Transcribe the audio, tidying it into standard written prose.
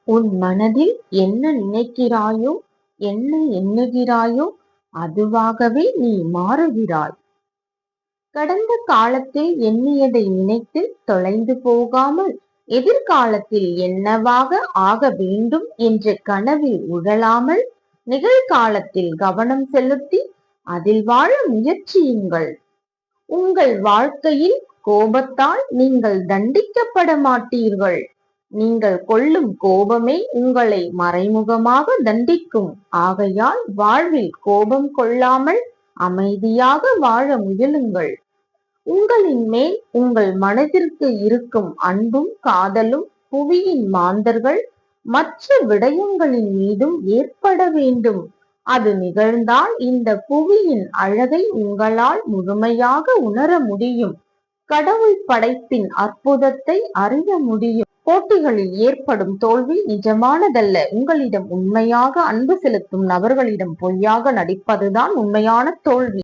உன் மனதில் என்ன நினைக்கிறாயோ, என்ன எண்ணுகிறாயோ, அதுவாகவே நீ மாறுகிறாய். கடந்த காலத்தில் எண்ணியதை நினைத்து தொலைந்து போகாமல், எதிர்காலத்தில் என்னவாக ஆக வேண்டும் என்ற கனவில் உழலாமல், நிகழ்காலத்தில் கவனம் செலுத்தி அதில் வாழ முயற்சியுங்கள். உங்கள் வாழ்க்கையில் கோபத்தால் நீங்கள் தண்டிக்கப்பட மாட்டீர்கள். நீங்கள் கொள்ளும் கோபமே உங்களை மறைமுகமாக தண்டிக்கும். ஆகையால் வாழ்வில் கோபம் கொள்ளாமல் அமைதியாக வாழ முயலுங்கள். உங்களின் மேல் உங்கள் மனதிற்கு இருக்கும் அன்பும் காதலும் புவியின் மாந்தர்கள் மற்ற விடயங்களின் மீதும் ஏற்பட வேண்டும். அது நிகழ்ந்தால் இந்த புவியின் அழகை உங்களால் முழுமையாக உணர முடியும். கடவுள் படைப்பின் அற்புதத்தை அறிய முடியும். போட்டிகளில் ஏற்படும் தோல்வி நிஜமானதல்ல. உங்களிடம் உண்மையாக அன்பு செலுத்தும் நபர்களிடம் பொய்யாக நடிப்பதுதான் உண்மையான தோல்வி.